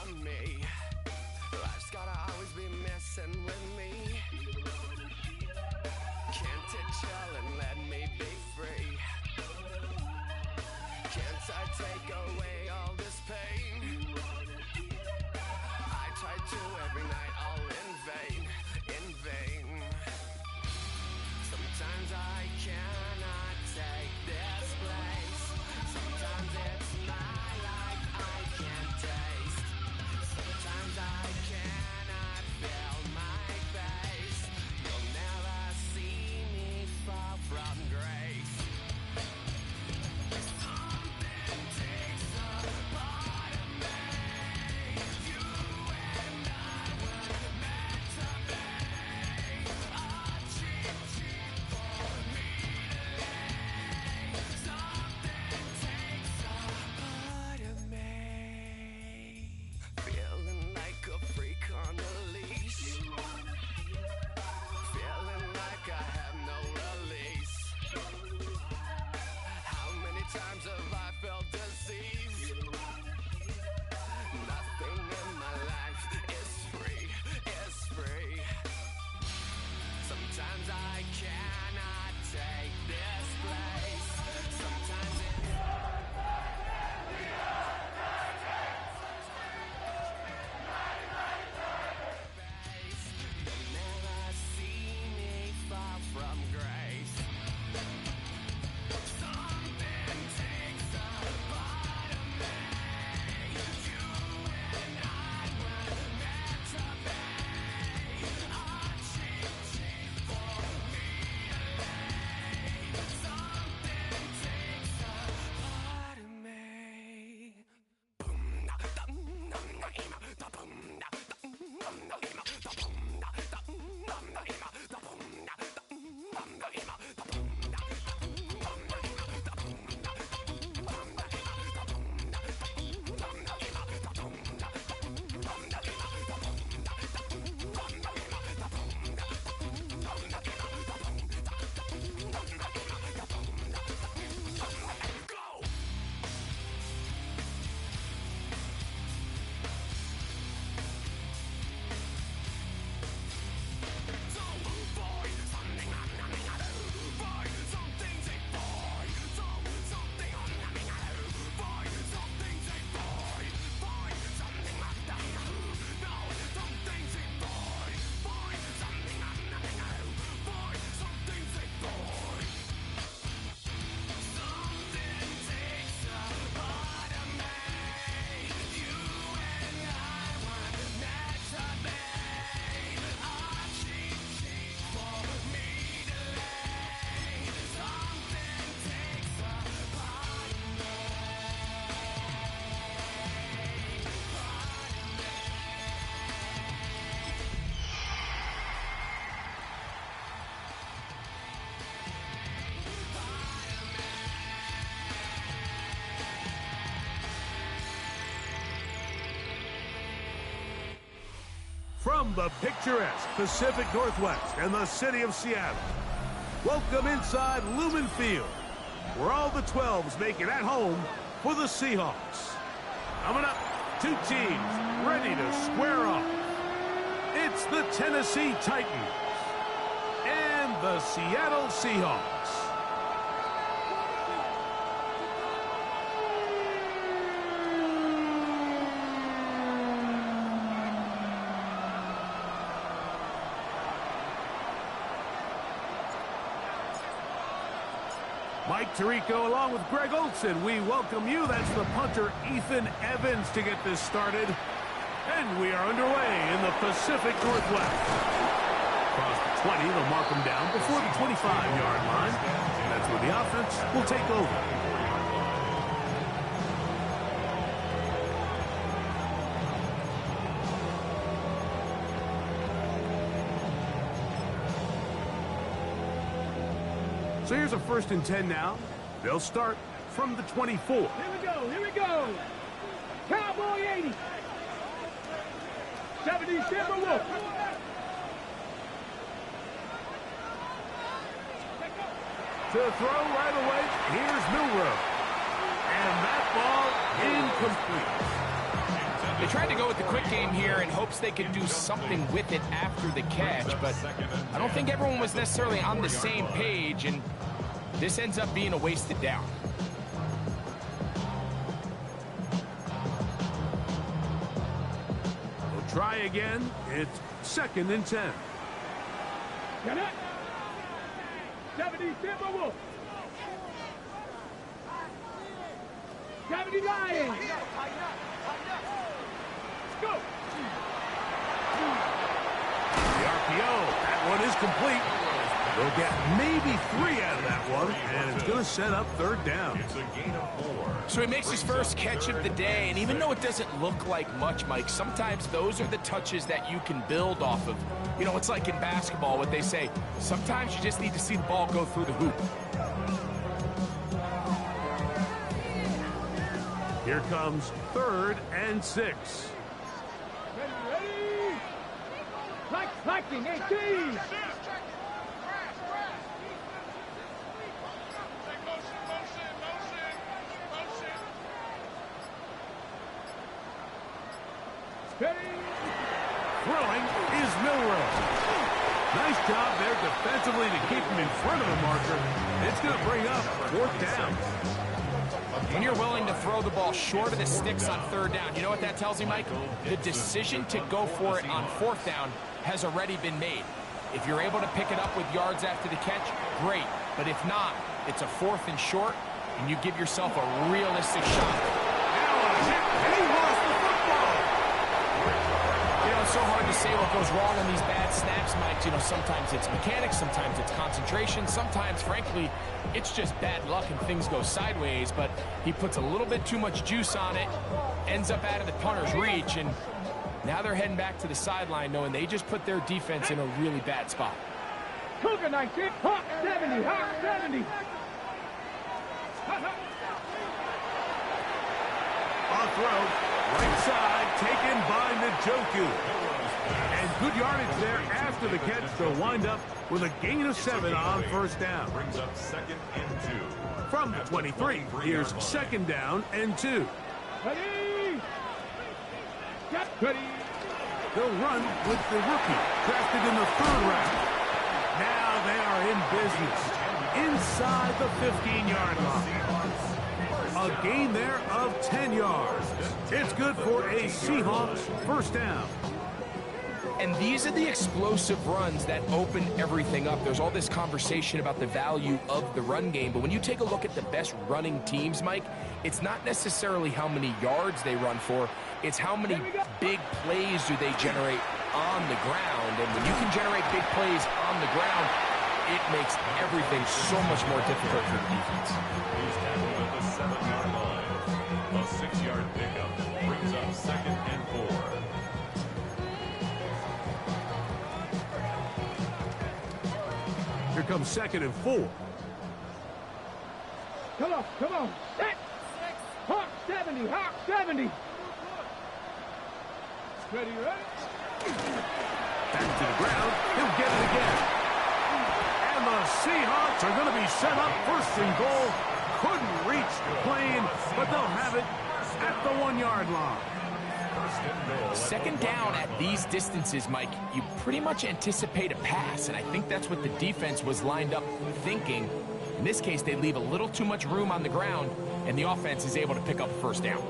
from me. Life's gotta always be messing with me. Can't it chill and let me be free? Can't I take away all this pain? I try to every night, all in vain, in vain. Sometimes I cannot take this place. Sometimes it's my life I can't taste. Sometimes I cannot feel my face. You'll never see me fall from grace. Something takes a part of me. You and I were meant to be. A cheap for me to lay. Something takes a part of me. Feeling like a freak on a leash. Feeling like I have no release. How many times have I felt deceived? Nothing in my life is free, is free. Sometimes I cannot take this place. Sometimes it's you'll never see me fall from grace. Something takes a part of me. You and I were meant to be. A cheap for me to lay. Something takes a part of me. Boom, da, da, dum, da, ima, da, boom, da, da, dum, da, ima, da, boom, da, da, dum, da, ima, da, boom, da, da, dum, da, ima, da, boom, da, da, dum, da, ima, da, boom, da, da, dum, da, ima, da, boom, da, da, dum, da, ima, da, boom, da, da, dum, da, ima, da, boom, da, da, dum, da, ima, da, boom, da, da, dum, da, ima, da, boom, da, go! From the picturesque Pacific Northwest and the city of Seattle, welcome inside Lumen Field, where all the 12s make it at home for the Seahawks. Coming up, two teams ready to square off. It's the Tennessee Titans and the Seattle Seahawks. Mike Tirico along with Greg Olson, we welcome you. That's the punter Ethan Evans to get this started. And we are underway in the Pacific Northwest. Across the 20, they'll mark them down before the 25-yard line. That's where the offense will take over. So here's a 1st and 10 now. They'll start from the 24. Here we go. Cowboy 80. 70 Timber Wolf. To throw right away, here's Milrow. And that ball incomplete. They tried to go with the quick game here in hopes they could do something with it after the catch, but I don't think everyone was necessarily on the same page, and this ends up being a wasted down. They'll try again. It's 2nd and 10. Get it. 70 Timberwolves. 70 Lions. Let's go. The RPO. That one is complete. They'll get maybe 3 out of that one, and it's going to set up 3rd down. It's a gain of 4. So he makes his first catch of the day, and even though it doesn't look like much, Mike, sometimes those are the touches that you can build off of. You know, it's like in basketball, what they say, sometimes you just need to see the ball go through the hoop. Here comes 3rd and 6. Ready. Liking 18. Throwing is Milroe. Nice job there defensively to keep him in front of the marker. It's going to bring up 4th down. When you're willing to throw the ball short of the sticks on 3rd down, you know what that tells you, Mike? The decision to go for it on 4th down has already been made. If you're able to pick it up with yards after the catch, great. But if not, it's a 4th and short, and you give yourself a realistic shot. Now a hit, and he lost the football. You know, it's so hard to say what goes wrong on these bad snaps, Mike. You know, sometimes it's mechanics, sometimes it's concentration, sometimes, frankly, it's just bad luck and things go sideways, but he puts a little bit too much juice on it, ends up out of the punter's reach, and now they're heading back to the sideline knowing they just put their defense in a really bad spot. Cougar 19. Hawk 70. Hawk 70. On throw, right side, taken by Njoku. And good yardage there after the catch to wind up with a gain of 7 on 1st down. Brings up 2nd and 2. From the 23, here's 2nd down and 2. Ready. Get ready. They'll run with the rookie, drafted in the 3rd round. Now they are in business, inside the 15-yard line. A gain there of 10 yards. It's good for a Seahawks 1st down. And these are the explosive runs that open everything up. There's all this conversation about the value of the run game, but when you take a look at the best running teams, Mike, it's not necessarily how many yards they run for, it's how many big plays do they generate on the ground. And when you can generate big plays on the ground, it makes everything so much more difficult for the defense. He's tackled at the 7-yard line. A 6-yard pickup brings up 2nd and 4. Here comes 2nd and 4. Come on. Set. Hawk 70. Hawk 70. Ready. Back to the ground. He'll get it again. And the Seahawks are going to be set up 1st and goal. Couldn't reach the plane, but they'll have it at the 1-yard line. 2nd down at these distances, Mike, you pretty much anticipate a pass, and I think that's what the defense was lined up thinking. In this case, they leave a little too much room on the ground, and the offense is able to pick up a 1st down.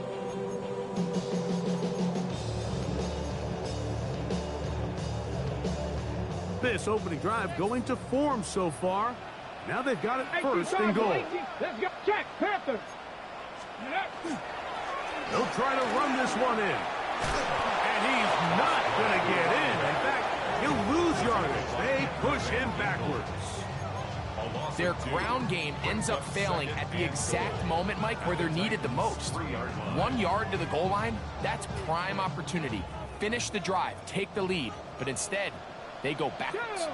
This opening drive going to form so far. Now they've got it 1st and goal. Let's go. Check. Panther. They'll try to run this one in. And he's not going to get in. In fact, he'll lose yardage. They push him backwards. Their ground game ends up failing at the exact moment, Mike, where they're needed the most. 1 yard to the goal line, that's prime opportunity. Finish the drive, take the lead, but instead, they go backwards.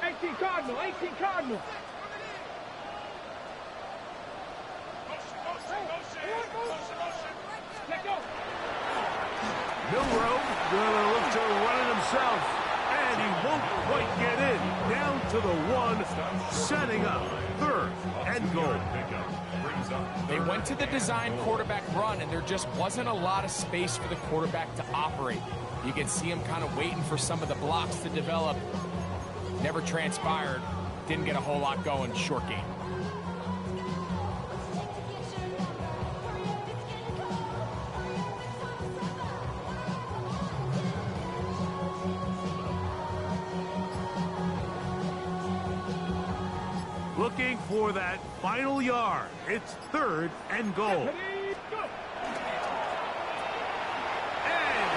18 Cardinal. 18 Cardinal. Let go. Milroe gonna look to run it himself, and he won't quite get in. Down to the 1, setting up 3rd and goal. Pickup brings up They went to the design quarterback run, and there just wasn't a lot of space for the quarterback to operate. You can see him kind of waiting for some of the blocks to develop. Never transpired. Didn't get a whole lot going. Short game. Looking for that final yard. It's 3rd and goal. And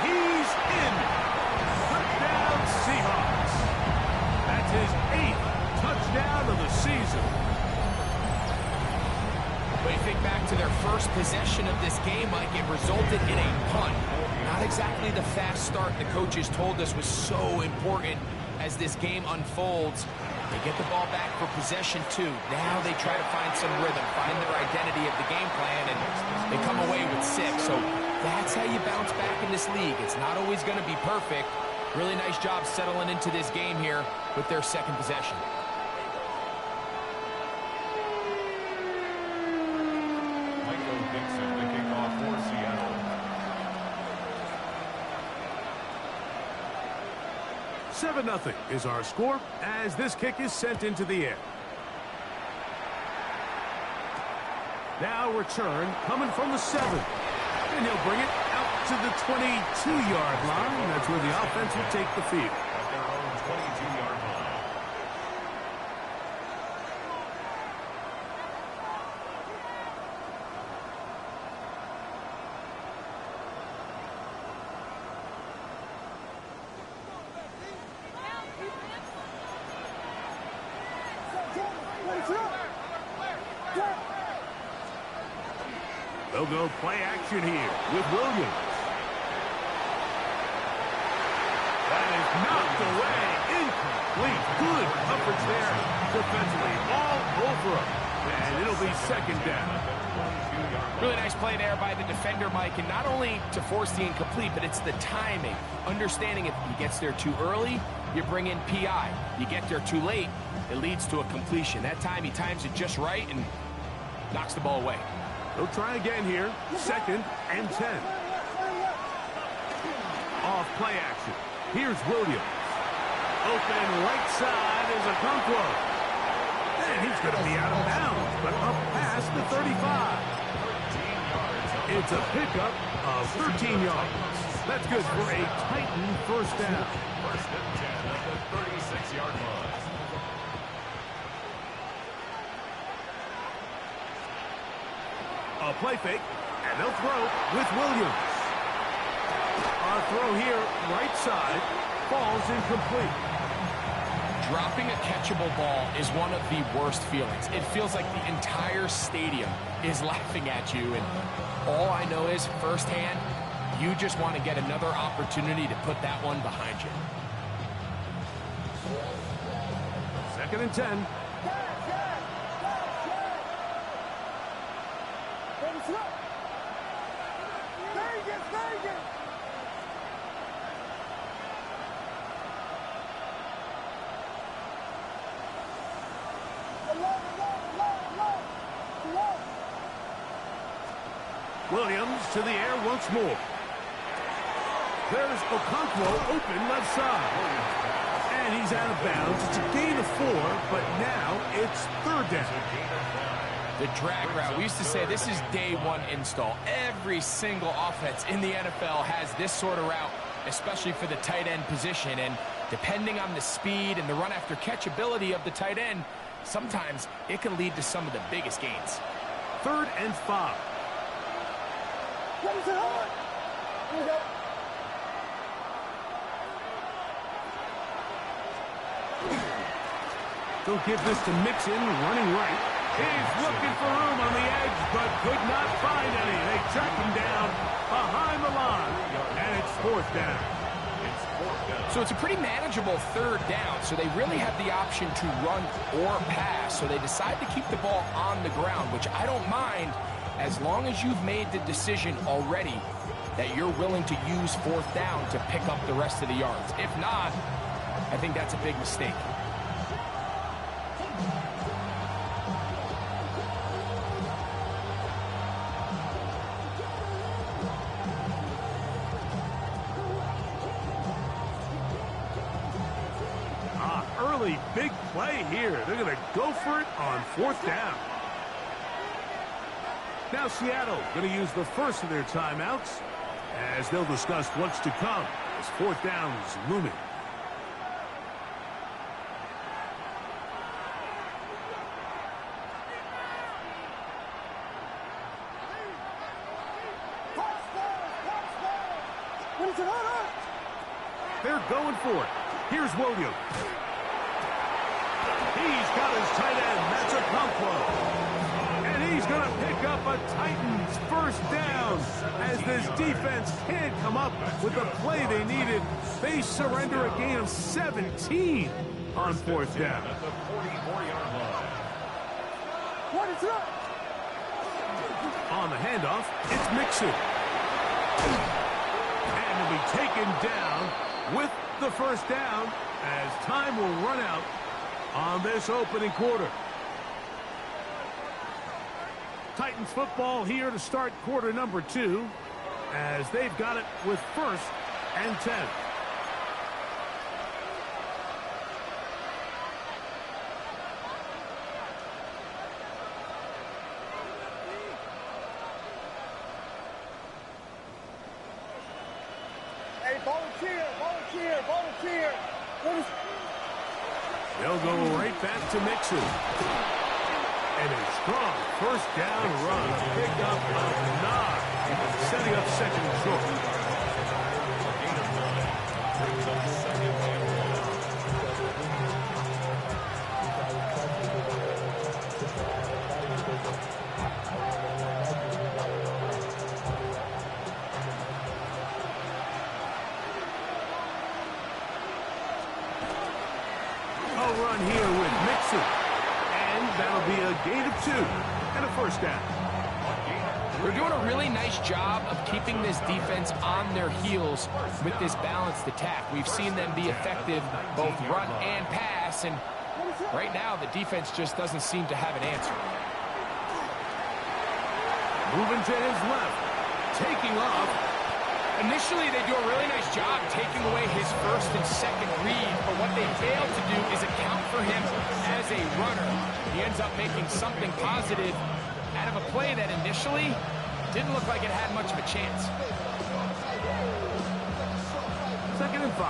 he's in. Touchdown Seahawks. That's his 8th touchdown of the season. When you think back to their first possession of this game, Mike, it resulted in a punt. Not exactly the fast start the coaches told us was so important as this game unfolds. They get the ball back for possession 2. Now they try to find some rhythm, find their identity of the game plan, and they come away with 6. So that's how you bounce back in this league. It's not always going to be perfect. Really nice job settling into this game here with their 2nd possession. Michael Dixon, the kickoff for Seattle. 7-0 is our score as this kick is sent into the air. Now return coming from the 7. And he'll bring it out to the 22-yard line. That's where the offense will take the field. At their own 22-yard line. They'll go play action here with Williams. That is knocked away. Incomplete. Good coverage there defensively. All over him. And it'll be 2nd down. Really nice play there by the defender, Mike, and not only to force the incomplete, but it's the timing. Understanding if he gets there too early, you bring in PI. You get there too late, it leads to a completion. That time he times it just right and knocks the ball away. They'll try again here. 2nd and 10. Off play action. Here's Williams. Open right side is Okonkwo. And he's going to be out of bounds, but up past the 35. It's a pickup of 13 yards. That's good for a Titan 1st down. 1st and 10 at the 36-yard line. A play fake, and they'll throw with Williams. Our throw here, right side, falls incomplete. Dropping a catchable ball is one of the worst feelings. It feels like the entire stadium is laughing at you, and all I know is, firsthand, you just want to get another opportunity to put that one behind you. 2nd and 10. Williams to the air once more. There's Okonkwo open left side. And he's out of bounds. It's a gain of 4, but now it's 3rd down. The drag route. We used to say this is day 1 install. Every single offense in the NFL has this sort of route, especially for the tight end position. And depending on the speed and the run after catch ability of the tight end, sometimes it can lead to some of the biggest gains. 3rd and 5. They'll give this to Mixon, running right. He's looking for room on the edge, but could not find any. They track him down behind the line, and it's 4th down. So it's a pretty manageable 3rd down, so they really have the option to run or pass, so they decide to keep the ball on the ground, which I don't mind as long as you've made the decision already that you're willing to use 4th down to pick up the rest of the yards. If not, I think that's a big mistake. play here. They're going to go for it on 4th down. Now Seattle going to use the first of their timeouts as they'll discuss what's to come as 4th down is looming. They're going for it. Here's Williams. He's got his tight end. That's a Okonkwo. And he's going to pick up a Titans first down as this defense can't come up with the play they needed. They surrender a gain of 17 on 4th down. At the 44-yard line. On the handoff, it's Mixon. And he'll be taken down with the first down as time will run out on this opening quarter. Titans football here to start quarter number 2 as they've got it with 1st and 10. Volunteer. They'll go right back to Mixon. And a strong first down run. Pick up a 9. Setting up 2nd and short. Gain of 9. Brings up 2nd and 1. A run here with Mixon. And that'll be a gain of 2 and a first down. They're doing a really nice job of keeping this defense on their heels with this balanced attack. We've seen them be effective both run and pass, and right now the defense just doesn't seem to have an answer. Moving to his left. Taking off. Initially, they do a really nice job taking away his first and second read, but what they fail to do is account for him as a runner. He ends up making something positive out of a play that initially didn't look like it had much of a chance. 2nd and 5.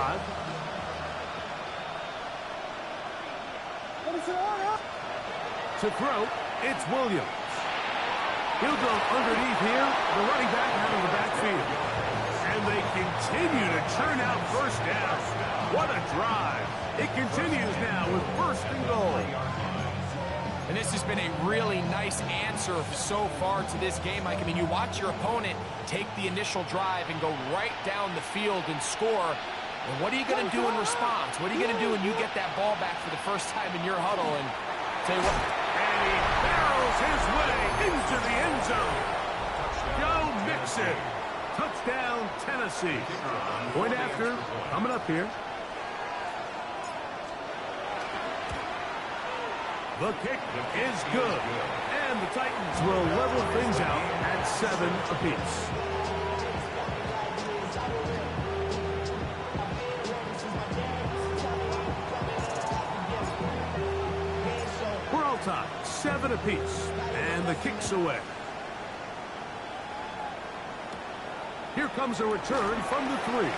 To throw, it's Williams. He'll go underneath here. The running back out of the backfield. And they continue to churn out first down. What a drive. It continues now with 1st and goal. And this has been a really nice answer so far to this game, Mike. I mean, you watch your opponent take the initial drive and go right down the field and score. And what are you going to do in response? What are you going to do when you get that ball back for the first time in your huddle? And tell you what. And he barrels his way into the end zone. Joe Mixon. Touchdown, Tennessee. Point after, coming up here. The kick is good. And the Titans will level things out at 7 apiece. We're all tied, 7 apiece. And the kick's away. Here comes a return from the 3.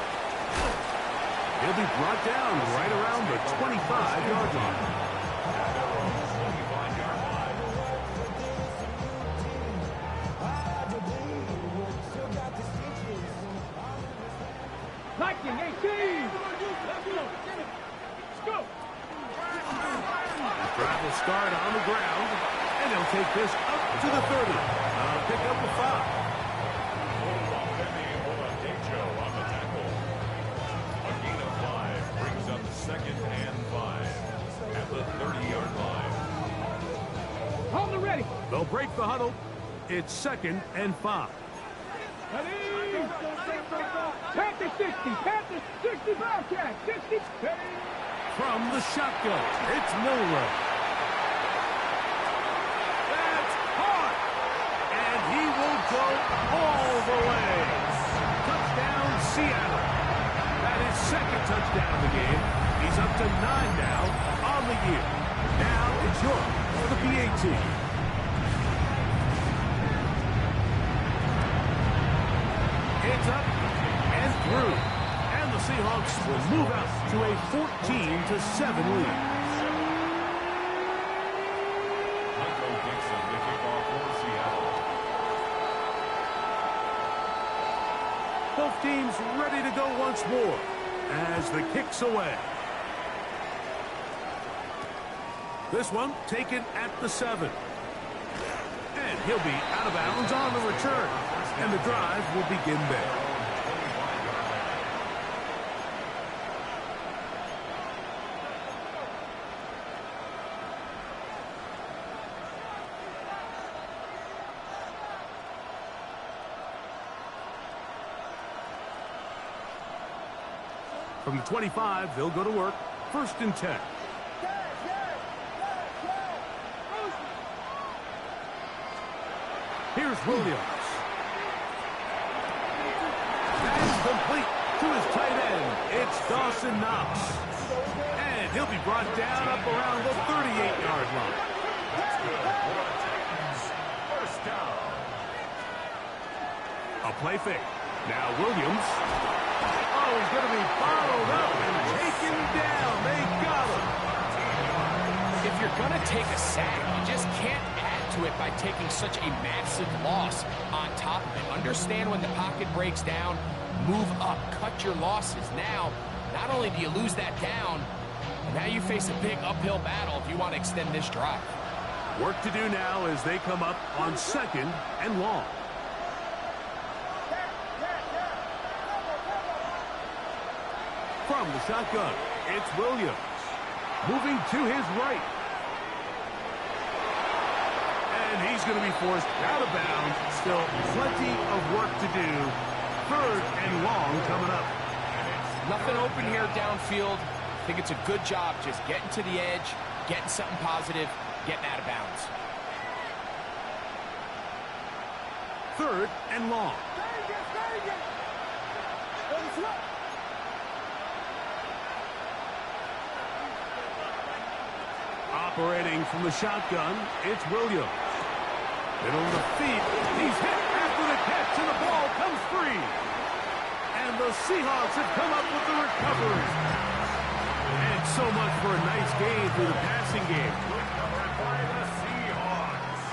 He'll be brought down right around the 25-yard line. Lightning 18. Let's go. Drive will start on the ground, and they'll take this up to the 30. Pick up the 5. on the tackle. A gain of 5 brings up 2nd and 5 at the 30-yard line. Hold it ready. They'll break the huddle. It's 2nd and 5. Ready. Panthers 60. Panthers 60. Bobcat 60. Ready. From the shotgun, it's Milroe. That's hard. And he will go all the way. Touchdown, Seattle. That is 2nd touchdown of the game. He's up to 9 now on the year. good for the PAT. It's up and through. And the Seahawks will move out to a 14-7 lead. Michael Dixon, the kickoff for Seattle. Both teams ready to go once more as the kick's away. This one taken at the 7. And he'll be out of bounds on the return. And the drive will begin there. From the 25, they'll go to work. 1st and 10. Here's Williams. Pass complete to his tight end. It's Dawson Knox. And he'll be brought down up around the 38-yard line. First down. A play fake. Now Williams. Oh, he's going to be followed up and taken down. They got him. If you're going to take a sack, you just can't add to it by taking such a massive loss on top of it. Understand when the pocket breaks down, move up, cut your losses. Now, not only do you lose that down, now you face a big uphill battle if you want to extend this drive. Work to do now as they come up on 2nd and long. From the shotgun, it's Williams. Moving to his right. And he's going to be forced out of bounds. Still plenty of work to do. 3rd and long coming up. Nothing open here downfield. I think it's a good job just getting to the edge, getting something positive, getting out of bounds. 3rd and long. Operating from the shotgun, it's Williams. Middle of the feet. He's hit after the catch, and the ball comes free. And the Seahawks have come up with the recovery. And so much for a nice game through the passing game. Recovered by the Seahawks.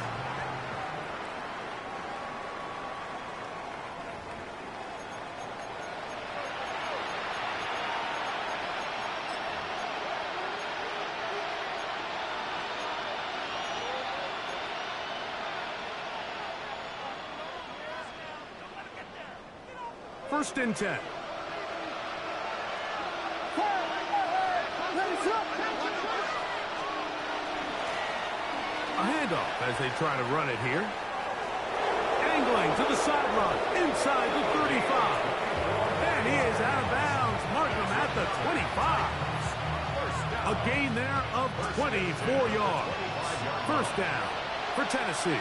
First and 10. A handoff as they try to run it here. Angling to the sideline, inside the 35. And he is out of bounds. Markham at the 25. A gain there of 24 yards. First down for Tennessee.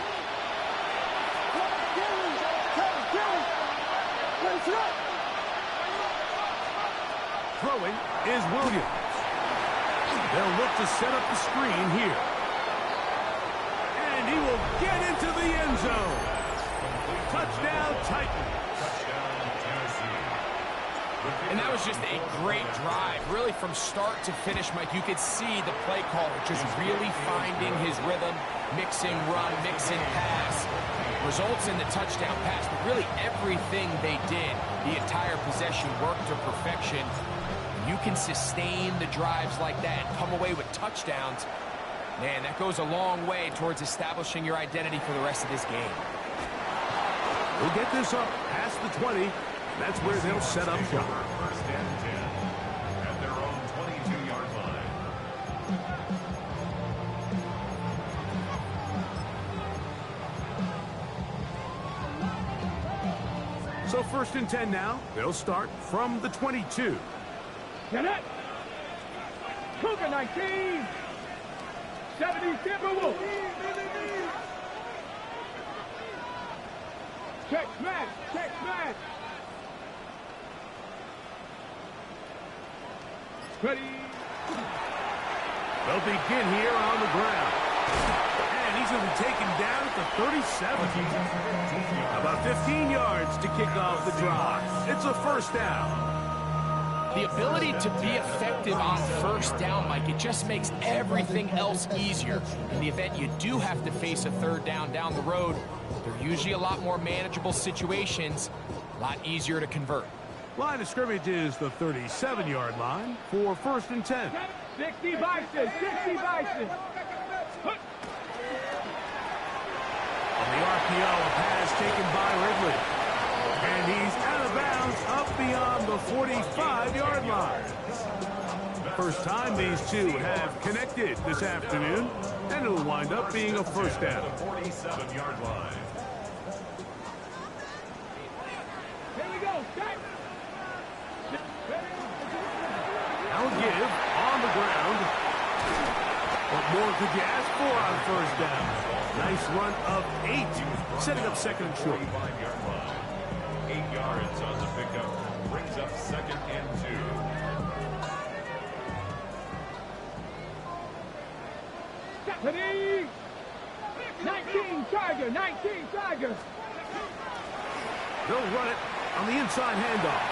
Throwing is Williams. They'll look to set up the screen here. And he will get into the end zone. Touchdown, Titans. And that was just a great drive. Really from start to finish, Mike, you could see the play caller just really finding his rhythm, mixing run, mixing pass. Results in the touchdown pass, but really everything they did, the entire possession worked to perfection. You can sustain the drives like that and come away with touchdowns. Man, that goes a long way towards establishing your identity for the rest of this game. We'll get this up past the 20. That's where they'll set up shop. First and 10 at their own 22-yard line. So 1st and 10 now. They'll start from the 22. Get it! Cougar 19! 70 Timberwolves! Check smash! Check smash! Ready! They'll begin here on the ground. He's going to be taken down at the 37. About 15 yards to kick off the drive. It's a first down. The ability to be effective on first down, Mike, it just makes everything else easier. In the event you do have to face a third down the road, they're usually a lot more manageable situations, a lot easier to convert. Line of scrimmage is the 37-yard line for 1st and 10. 60 Bison, 60 Bison. On the RPO, a pass taken by Ridley. And he's out of bounds up beyond the 45-yard line. First time these two have connected this afternoon, and it'll wind up being a first down. 47-yard line. Here we go, start. Now give on the ground. What more could you ask for on first down? Nice run of 8, setting up second and short. 45-yard line. 8 yards on the pickup. Brings up 2nd and 2. Ready? 19 Tiger, 19 Tiger. They'll run it on the inside handoff.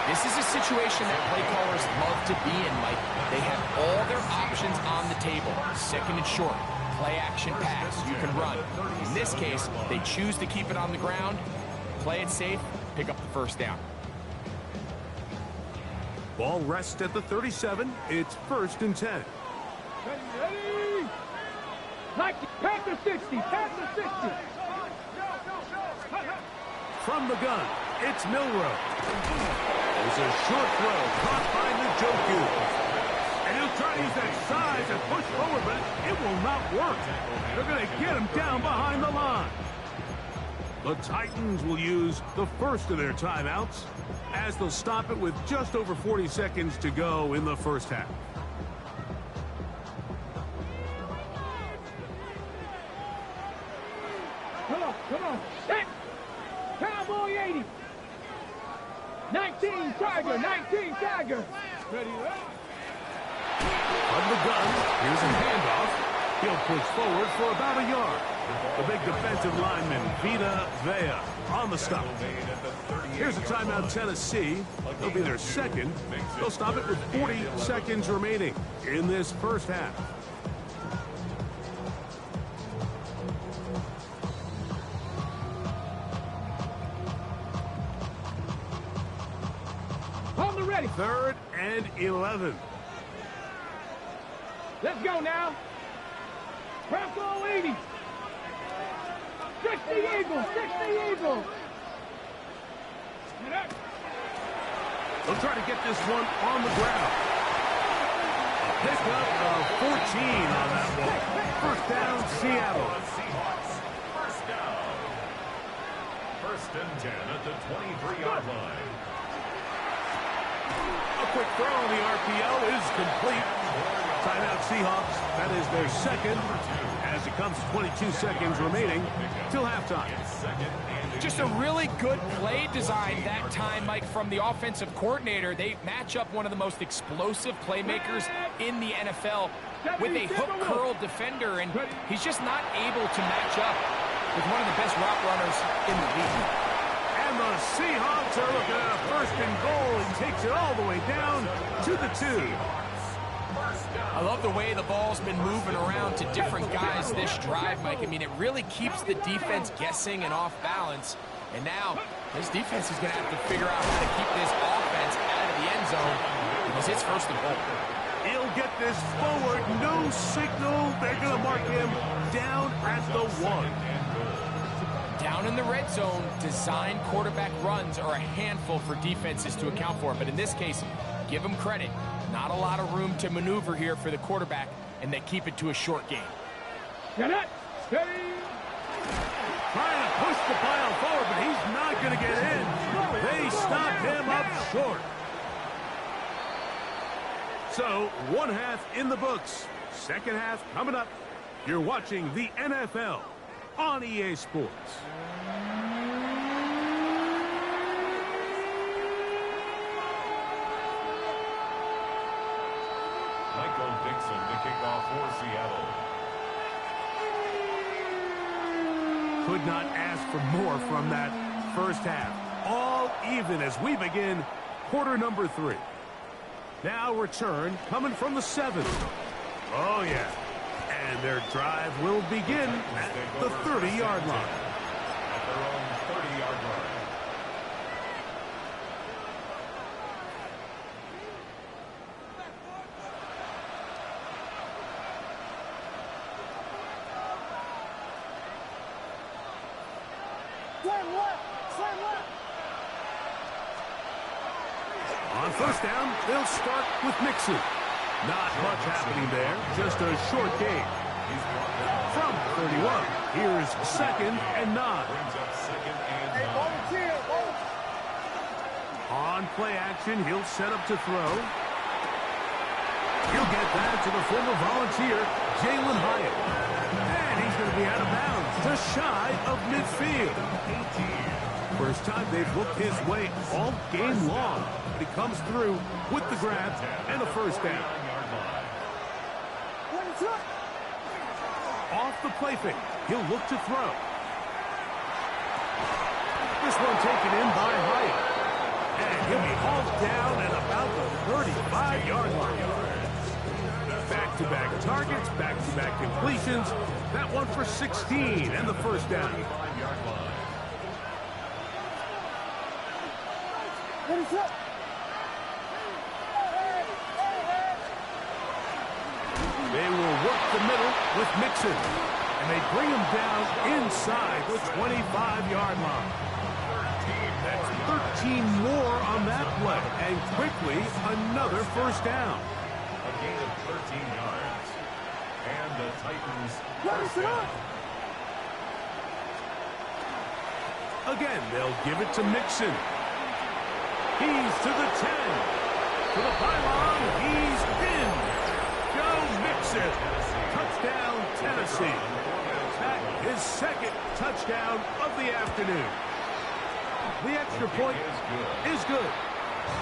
This is a situation that play callers love to be in, Mike. They have all their options on the table. 2nd and short, play action pass, you can run. In this case, they choose to keep it on the ground, play it safe, pick up the first down. Ball rests at the 37. It's 1st and 10. Ready? Pass the 60, pass the 60. From the gun, it's Milroe. It's a short throw caught by Njoku. And he'll try to use that size and push forward, but it will not work. They're going to get him down behind the line. The Titans will use the first of their timeouts as they'll stop it with just over 40 seconds to go in the first half. Come on. Set. Cowboy 80. 19 Tiger, 19 Tiger. Ready, From the gun, here's a handoff. He'll push forward for about a yard. The big defensive lineman, Vita Vea, on the stop. Here's a timeout, Tennessee. They'll be their second. They'll stop it with 40 seconds remaining in this first half. On the ready. 3rd and 11. Let's go now. Bronco 80. 60 Eagles, 60 Eagles. They'll try to get this one on the ground. A pickup of 14 on that one. First down, Seattle. Seahawks. First down. 1st and 10 at the 23-yard line. A quick throw on the RPO is complete. Timeout Seahawks. That is their second as it comes to 22 seconds remaining till halftime. Just a really good play design that time, Mike, from the offensive coordinator. They match up one of the most explosive playmakers in the NFL with a hook curl defender, and he's just not able to match up with one of the best route runners in the league. And the Seahawks are looking at a 1st and goal. He takes it all the way down to the 2. I love the way the ball's been moving around to different guys this drive, Mike. I mean, it really keeps the defense guessing and off balance. And now, this defense is going to have to figure out how to keep this offense out of the end zone because it's 1st and goal. He'll get this forward. No signal. They're going to mark him down at the 1. Down in the red zone, design quarterback runs are a handful for defenses to account for. But in this case, give them credit. Not a lot of room to maneuver here for the quarterback, and they keep it to a short game. Get it. Steady. Trying to push the pile forward, but he's not going to get in. They stop him up short. So, one half in the books. Second half coming up. You're watching the NFL on EA Sports. Michael Dixon to kick off for Seattle. Could not ask for more from that first half. All even as we begin quarter number 3. Now return coming from the 7. Oh, yeah. And their drive will begin at the 30-yard line. At their own 30-yard line. On first down, they'll start with Mixon. Not much happening there, just a short gain. From 31, here's 2nd and 9. Brings up 2nd and 9. On play action, he'll set up to throw. He'll get that to the former Volunteer, Jalen Hyatt. And he's going to be out of bounds, just shy of midfield. First time they've looked his way all game long. But he comes through with the grab and a first down. Off the play fake, he'll look to throw. This one taken in by Hyatt. And he'll be hauled down at about the 35-yard line. Back-to-back targets, back-to-back completions. That one for 16 and the first down. They will work the middle with Mixon. And they bring him down inside the 25-yard line. That's 13 more on that play. And quickly, another first down. A gain of 13 yards. And the Titans first down. Again, they'll give it to Mixon. He's to the 10. To the pylon. He's in. Go Mixon. Touchdown, Tennessee. That is 2nd touchdown of the afternoon. The extra point is good.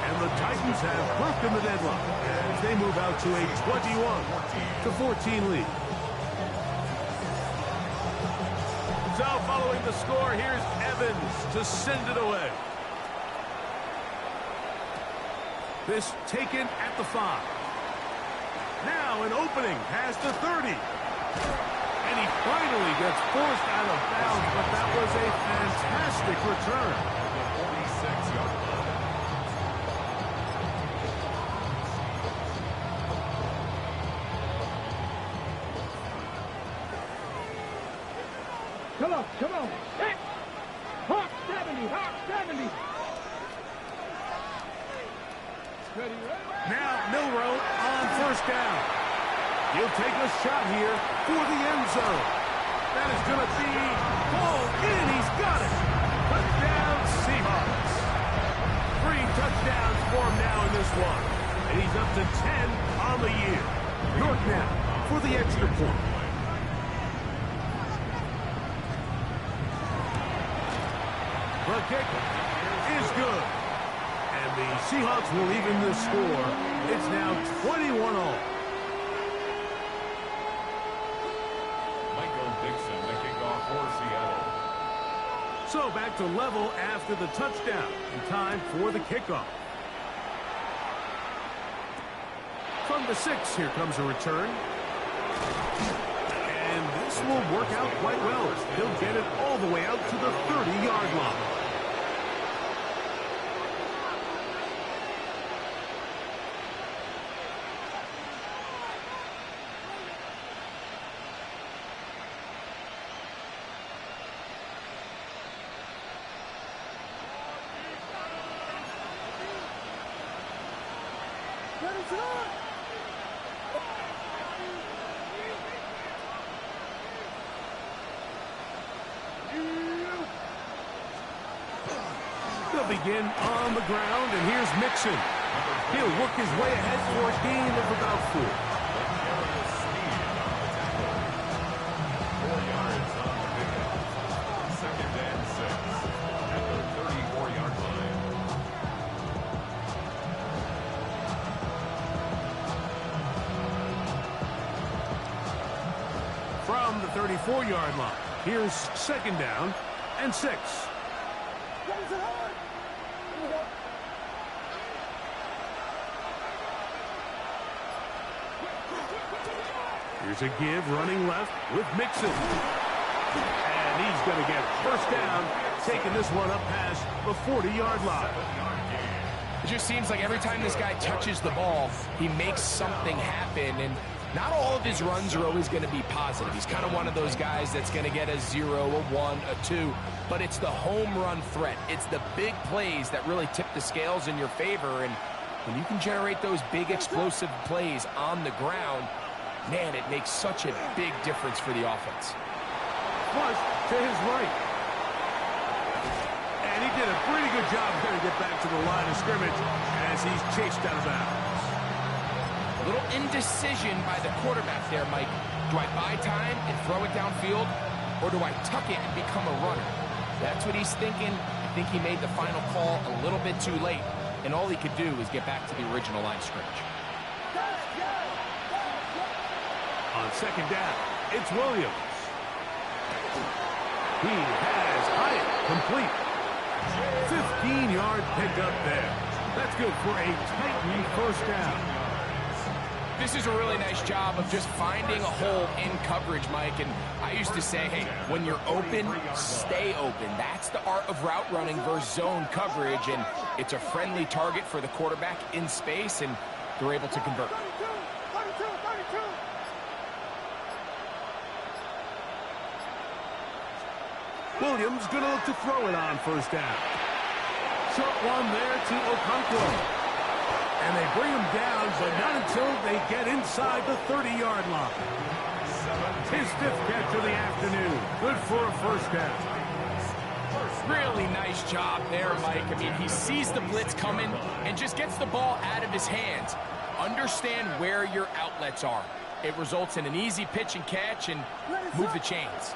And the Titans have broken the deadlock as they move out to a 21-14 lead. So following the score, here's Evans to send it away. This taken at the 5. Now an opening past the 30. And he finally gets forced out of bounds, but that was a fantastic return. 46-yard line. Come on. Hey! Hawk 70, Hawk 70. Ready. Now Milroe on first down. He'll take a shot here for the end zone. That is going to be ball in. He's got it. Touchdown Seahawks. 3 touchdowns for him now in this one. And he's up to 10 on the year. York now for the extra point. The kick is good. And the Seahawks will even the score. It's now 21-all. Michael Dixon, the kickoff for Seattle. So back to level after the touchdown. And time for the kickoff. From the 6, here comes a return. And this will work out quite well. He'll get it all the way out to the 30-yard line. They'll begin on the ground, and here's Mixon. He'll work his way ahead for a gain of about 4. 4 yards on the pickup. 2nd and 6 at the 34-yard line. From the 34-yard line, Here's second down and 6. Here's a give running left with Mixon. And he's going to get first down, taking this one up past the 40-yard line. It just seems like every time this guy touches the ball, he makes something happen. And not all of his runs are always going to be positive. He's kind of one of those guys that's going to get a 0, a 1, a 2. But it's the home run threat. It's the big plays that really tip the scales in your favor. And when you can generate those big explosive plays on the ground, man, it makes such a big difference for the offense. Flush to his right. And he did a pretty good job there to get back to the line of scrimmage as he's chased out of bounds. A little indecision by the quarterback there, Mike. Do I buy time and throw it downfield, or do I tuck it and become a runner? That's what he's thinking. I think he made the final call a little bit too late, and all he could do was get back to the original line of scrimmage. On second down, it's Williams. He has Hyatt complete. 15-yard pickup there. That's good for a Titan first down. This is a really nice job of just finding a hole in coverage, Mike. And I used to say, hey, when you're open, stay open. That's the art of route running versus zone coverage. And it's a friendly target for the quarterback in space, and they're able to convert. Williams going to look to throw it on first down. Short one there to Okonkwo. And they bring him down, but not until they get inside the 30-yard line. His 5th catch of the afternoon. Good for a first down. Really nice job there, Mike. I mean, he sees the blitz coming and just gets the ball out of his hands. Understand where your outlets are. It results in an easy pitch and catch and move the chains.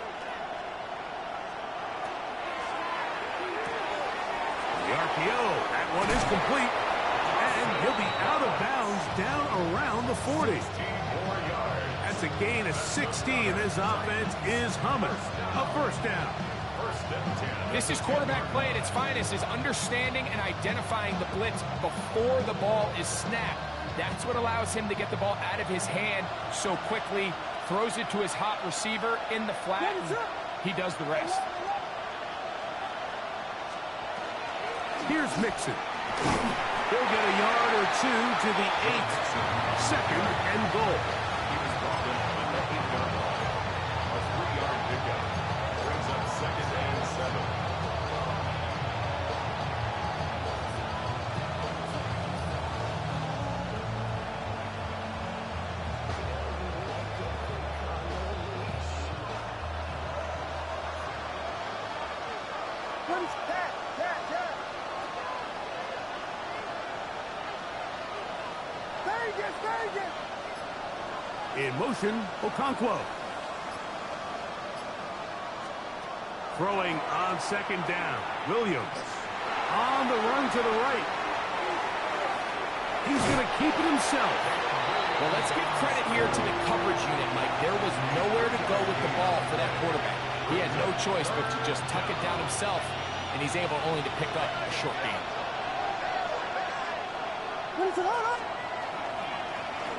The RPO, that one is complete. And he'll be out of bounds down around the 40. That's a gain of 16. This offense is humming. A first down. This is quarterback play at its finest, is understanding and identifying the blitz before the ball is snapped. That's what allows him to get the ball out of his hand so quickly, throws it to his hot receiver in the flat, and he does the rest. Here's Mixon. He'll get a yard or 2 to the 8. Second and goal. He was brought in on the 8-yard line. A 3-yard pickup brings up second and 7. In motion, Okonkwo. Throwing on second down. Williams on the run to the right. He's going to keep it himself. Well, let's give credit here to the coverage unit, Mike. There was nowhere to go with the ball for that quarterback. He had no choice but to just tuck it down himself, and he's able only to pick up a short gain.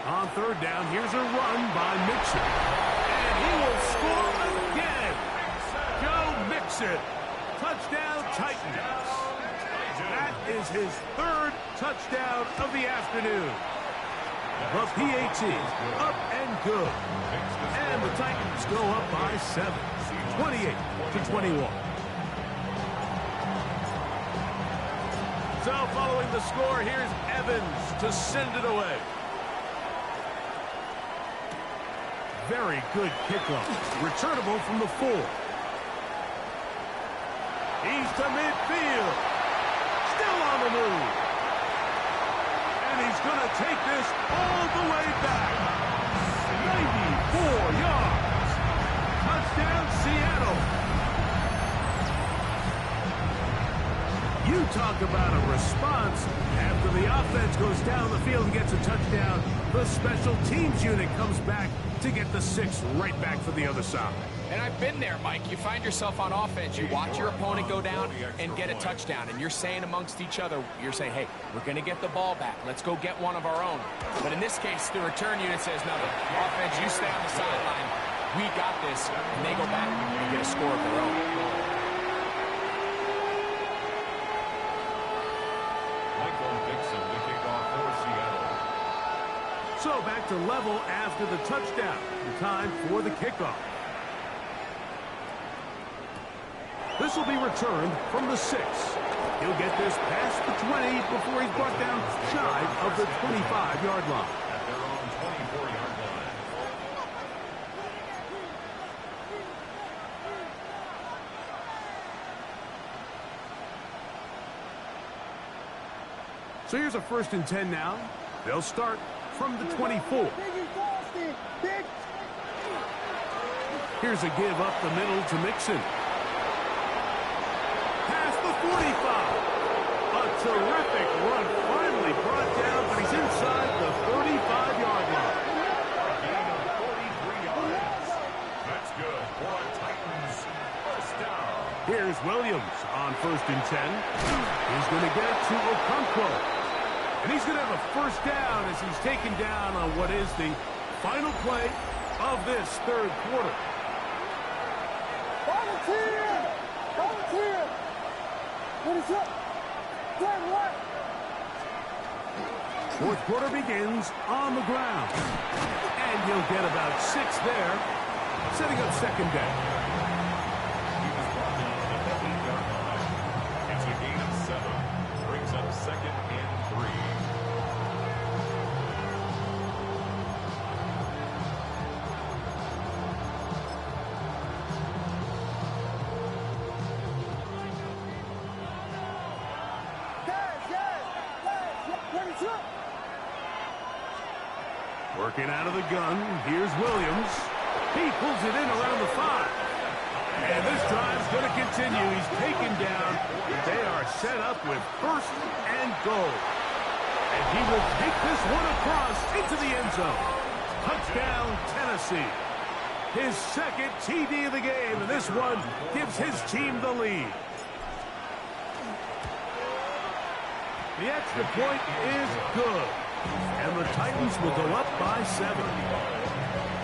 On third down, here's a run by Mixon. And he will score again. Joe Mixon. Touchdown Titans. That is his 3rd touchdown of the afternoon. The PAT up and good. And the Titans go up by 7. 28-21. So following the score, here's Evans to send it away. Very good kickoff. Returnable from the 4. He's to midfield. Still on the move. And he's going to take this all the way back. 94 yards. Touchdown, Seattle. You talk about a response. After the offense goes down the field and gets a touchdown, the special teams unit comes back to get the 6 right back for the other side. And I've been there, Mike. You find yourself on offense, you watch your opponent go down and get a touchdown, and you're saying amongst each other, you're saying, hey, we're going to get the ball back. Let's go get one of our own. But in this case, the return unit says, no, offense, you stay on the sideline. We got this. And they go back and get a score of their own. Michael Dixon, the kickoff for Seattle. So back to level after the touchdown. The time for the kickoff. This will be returned from the 6. He'll get this past the 20 before he's brought down shy of the 25-yard line. At their own 24-yard line. So here's a 1st and 10 now. They'll start from the 24. Here's a give up the middle to Mixon. Past the 45. A terrific run finally brought down, but he's inside the 35-yard line. A gain of 43 yards. That's good for a Titans first down. Here's Williams on 1st and 10. He's going to get it to Okonkwo. And he's going to have a first down as he's taken down on what is the final play of this 3rd quarter. Volunteer! Volunteer! What is up? Turn right! 4th quarter begins on the ground. And he'll get about 6 there, setting up 2nd down. He was brought down to the 8-yard line. It's a gain of 7. Brings up 2nd and 3. Working out of the gun, here's Williams. He pulls it in around the 5. And this drive's going to continue. He's taken down. They are set up with 1st and goal. And he will take this one across into the end zone. Touchdown, Tennessee. His 2nd TD of the game, and this one gives his team the lead. The extra point is good. And the Titans will go up by 7.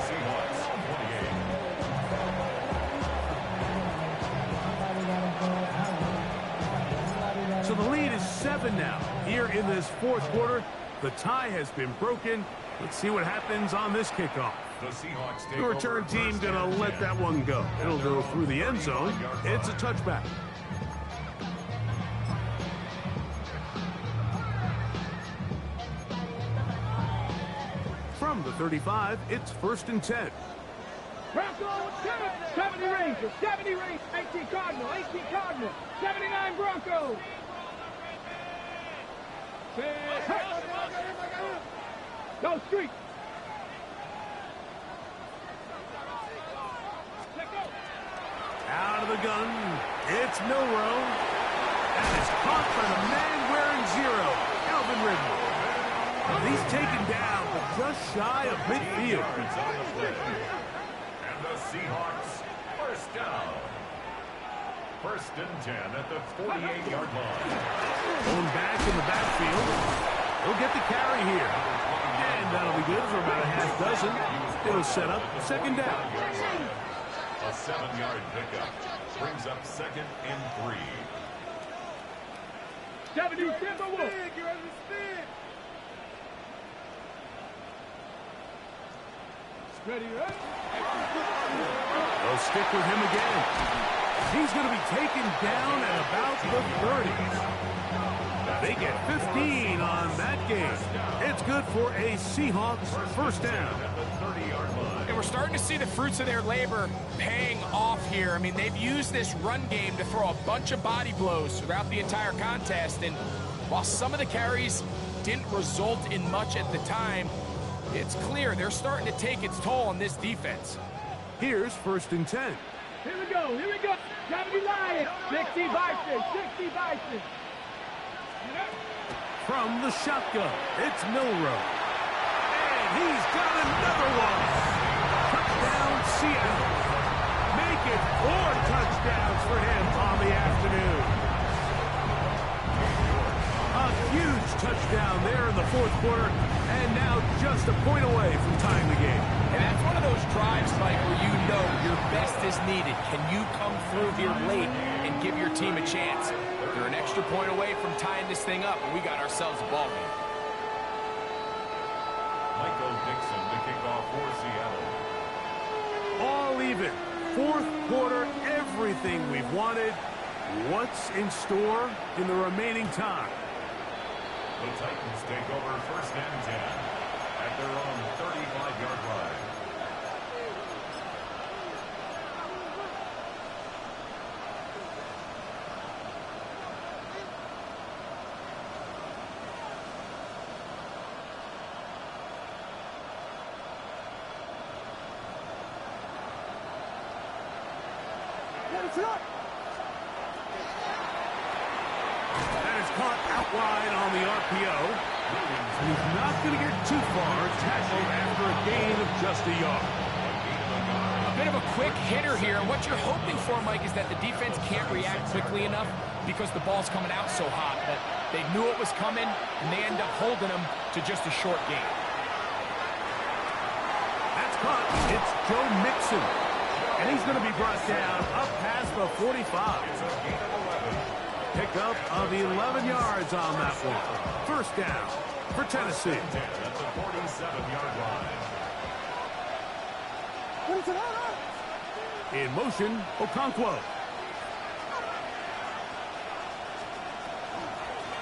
Seahawks 28. So the lead is 7 now. Here in this 4th quarter, the tie has been broken. Let's see what happens on this kickoff. The Seahawks take The return over team first going to and let 10. that one go. It'll go through the end zone. It's a touchback. From the 35, it's 1st and 10. Bronco, 70 Rangers, 70 Rangers, 18 Cardinal, 18 Cardinal, 79 Broncos. Go street. Out of the gun, it's Milrow. And it's caught by the man wearing 0, Calvin Ridley. He's taken down, but just shy of midfield. Yards on the play. And the Seahawks first down. 1st and 10 at the 48-yard line. Going back in the backfield. He'll get the carry here. And that'll be good for about a half dozen. It'll set up 2nd down. A 7-yard pickup brings up 2nd and 3. 70 Timberwolves. Ready, right? They'll stick with him again. He's going to be taken down at about the 30. They get 15 on that game. It's good for a Seahawks first down. At the 30-yard line. And we're starting to see the fruits of their labor paying off here. I mean, they've used this run game to throw a bunch of body blows throughout the entire contest. And while some of the carries didn't result in much at the time, it's clear they're starting to take its toll on this defense. Here's 1st and 10. Here we go, here we go. 70 Lions, 60 Bison, 60 Bison. From the shotgun, it's Milrow. And he's got another one. Touchdown, Seattle. it. 4 touchdowns for him on the afternoon. A huge touchdown there in the fourth quarter, and now just a point away from tying the game. And that's one of those drives, Mike, where you know your best is needed. Can you come through here late and give your team a chance? They're an extra point away from tying this thing up, and we got ourselves a ball game. Michael Dixon to kick off for Seattle. All even. Fourth quarter, everything we've wanted. What's in store in the remaining time? The Titans take over 1st and 10 at their own 35-yard line. That is caught out wide on the RPO. And he's not going to get too far, tackled after a gain of just a yard. A bit of a quick hitter here. What you're hoping for, Mike, is that the defense can't react quickly enough because the ball's coming out so hot. But they knew it was coming, and they end up holding them to just a short gain. That's caught. It's Joe Mixon. And he's going to be brought down up past the 45. It's a gain of 11. Pickup of 11 yards on that one. First down for Tennessee. 10 at the 47-yard line. In motion, Okonkwo.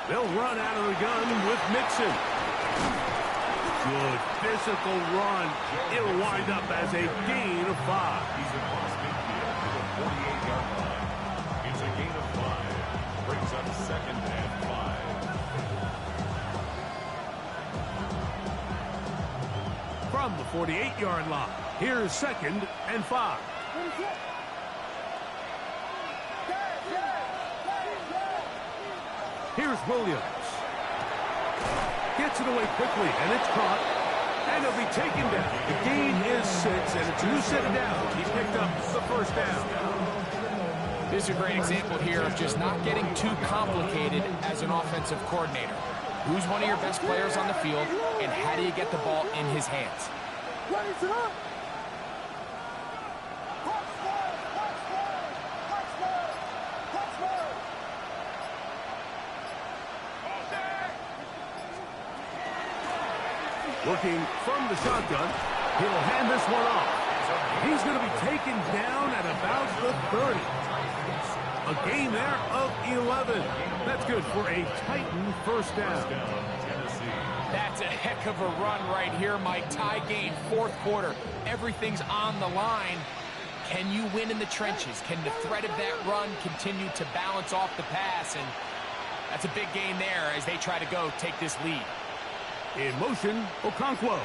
They'll run out of the gun with Mixon. Good physical run. It'll wind up as a gain of 5. He's across midfield to the 48-yard line. It's a gain of 5. Brings up 2nd and 5. From the 48-yard line, here's 2nd and 5. Here's Williams. Gets it away quickly, and it's caught. And he'll be taken down. The gain is 6, and it's a new set of downs. He picked up the first down. This is a great example here of just not getting too complicated as an offensive coordinator. Who's one of your best players on the field, and how do you get the ball in his hands? Looking from the shotgun, he'll hand this one off. He's going to be taken down at about the 30. A gain there of 11. That's good for a Titan first down. Tennessee. That's a heck of a run right here, Mike. Tie game, fourth quarter. Everything's on the line. Can you win in the trenches? Can the threat of that run continue to balance off the pass? And that's a big gain there as they try to go take this lead. In motion, Okonkwo.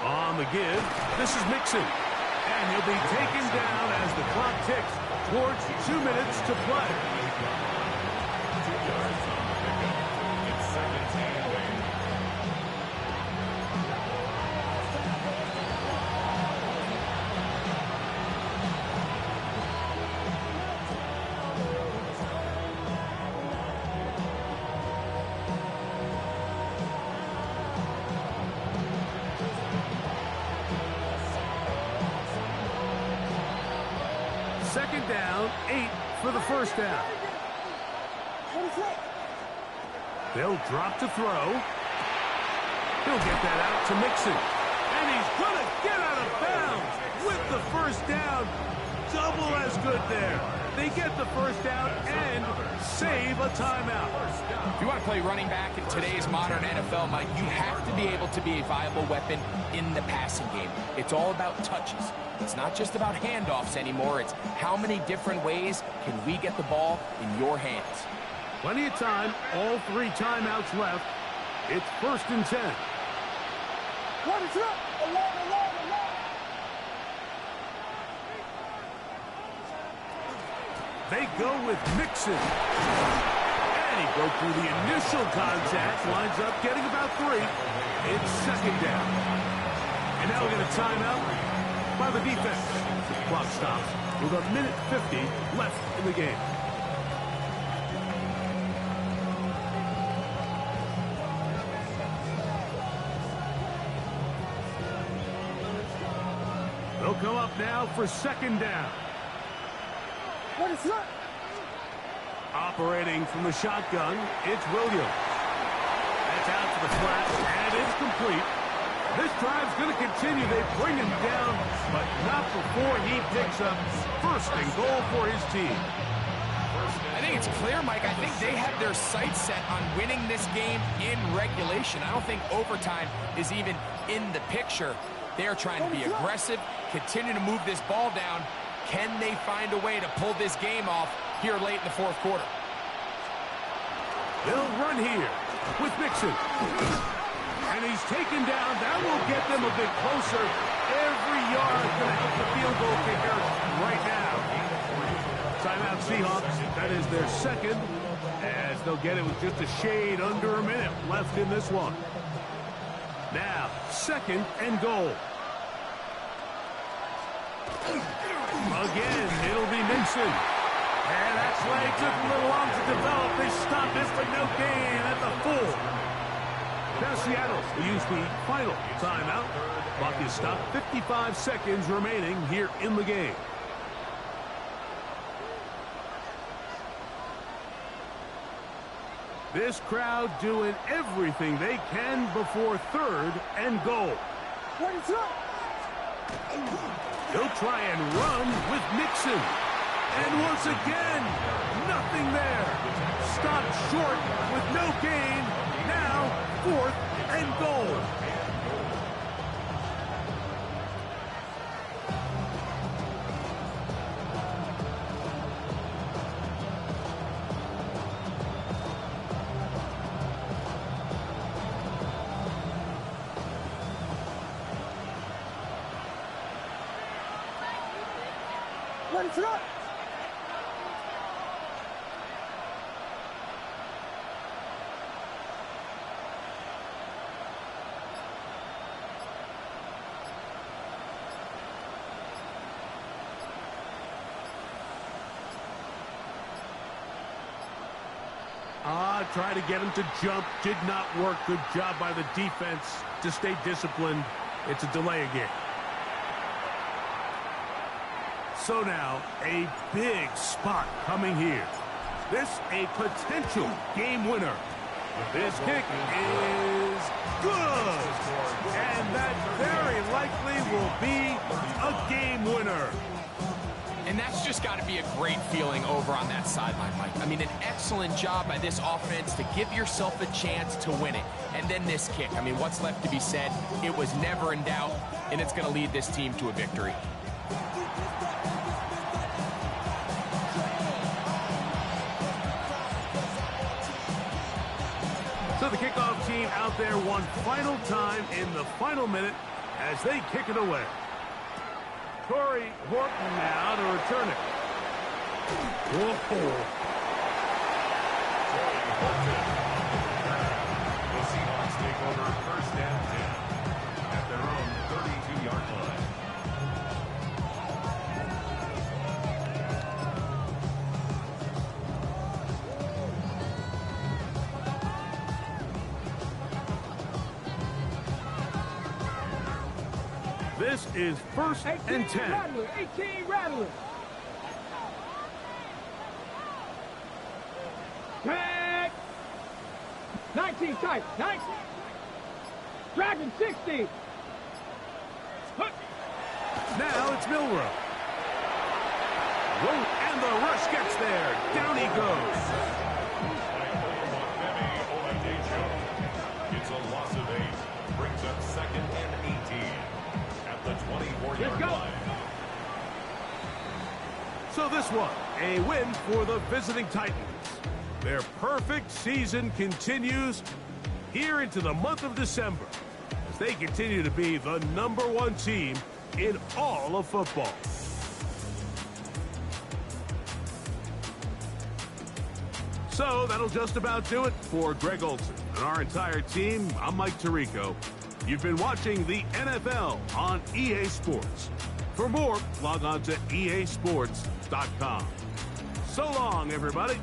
On the give, this is Mixon. And he'll be taken down as the clock ticks towards 2 minutes to play. 2 yards on the pickup. It's 2nd and 8. Second down, 8 for the first down. They'll drop to throw. He'll get that out to Mixon. And he's going to get out of bounds with the first down. Double as good there. They get the first down and save a timeout. If you want to play running back in today's modern NFL, Mike, you have to be able to be a viable weapon in the passing game. It's all about touches. It's not just about handoffs anymore. It's how many different ways can we get the ball in your hands. Plenty of time. All 3 timeouts left. It's 1st and 10. They go with Mixon. And he broke through the initial contact. Winds up getting about 3. It's 2nd down. And now we get a timeout by the defense. The clock stops with 1:50 left in the game. They'll come up now for second down. What is that? Operating from the shotgun, it's Williams. That's out to the flat, and it's complete. This drive's going to continue. They bring him down, but not before he picks up first and goal for his team. I think it's clear, Mike. I think they have their sights set on winning this game in regulation. I don't think overtime is even in the picture. They are trying to be aggressive, continue to move this ball down. Can they find a way to pull this game off here late in the fourth quarter? They'll run here with Mixon. And he's taken down. That will get them a bit closer. Every yard going to help the field goal kicker right now. Timeout Seahawks. That is their second, as they'll get it with just a shade under a minute left in this one. Now, second and goal. Again, it'll be Mixon. And that play took a little long to develop. They stopped it for no gain at the full. Now Seattle will use the final timeout. Clock is stopped. 55 seconds remaining here in the game. This crowd doing everything they can before third and goal. What is that? He'll try and run with Mixon. And once again, nothing there. Stopped short with no gain. Now, fourth and goal. What is that? Try to get him to jump. Did not work. Good job by the defense to stay disciplined. It's a delay again. So now, a big spot coming here. This a potential game winner. This kick is good. And that very likely will be a game winner. And that's just got to be a great feeling over on that sideline, Mike. I mean, an excellent job by this offense to give yourself a chance to win it. And then this kick. I mean, what's left to be said? It was never in doubt, and it's going to lead this team to a victory. So the kickoff team out there one final time in the final minute as they kick it away. Corey Horton now to return it. Whoa. The Seahawks take over first and 10 at their own 32-yard line. This is first and 10. Rattler, 18 Rattler. Tag. 19 tight. 19. Dragon 60. Now it's Milrow. Whoa, and the rush gets there. Down he goes. It's a loss of 8. Brings up second and 18 at the 24-yard line. So this one, a win for the visiting Titans. Their perfect season continues here into the month of December as they continue to be the #1 team in all of football. So that'll just about do it for Greg Olsen and our entire team. I'm Mike Tirico. You've been watching the NFL on EA Sports. For more, log on to easports.com. So long, everybody.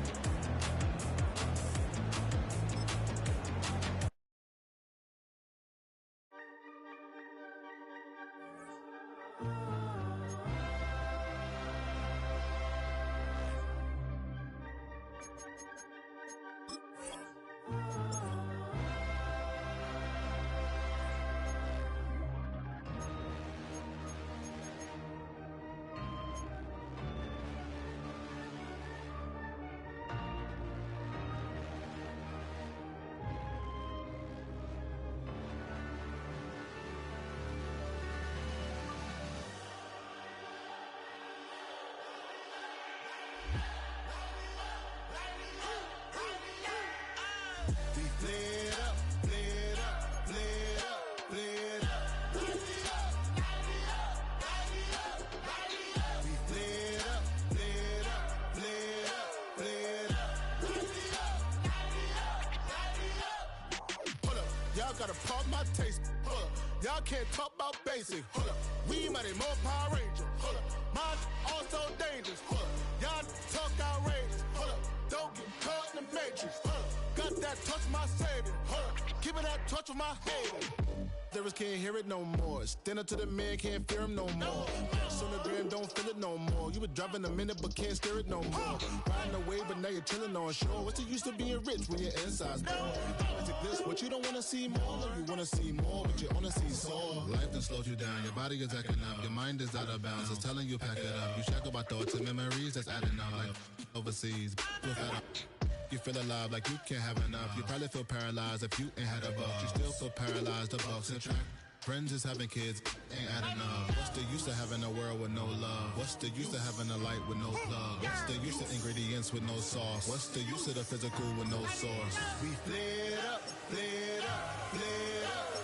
Y'all gotta pop my taste. Hold up. Y'all can't talk about basic. Hold up. We mighty more Power Ranger. Hold up. Mine also dangerous. Hold up. Y'all talk outrageous. Hold up. Don't get caught in the matrix. Hold up. Got that touch my savior. Hold up. Keeping that touch with my hater. Lyrics can't hear it no more. Stand up to the man, can't fear him no more. On the gram, don't feel it no more. You were driving a minute, but can't steer it no more. Riding away, but now you're chilling on shore. What's the use of being rich when your inside's poor? It's like this, but you don't wanna see more. You wanna see more, but you wanna see sore. Life done slowed you down. Your body is acting up. Your mind is out of bounds. It's telling you pack it up. You shackle by thoughts and memories that's adding up. Like overseas, you feel alive like you can't have enough. You probably feel paralyzed if you ain't had a buck. You still feel paralyzed, the bucks and track. Friends is having kids, ain't adding up. What's the use of having a world with no love? What's the use of having a light with no plug? What's the use of ingredients with no sauce? What's the use of the physical with no source? We flared up, flared up, flared up.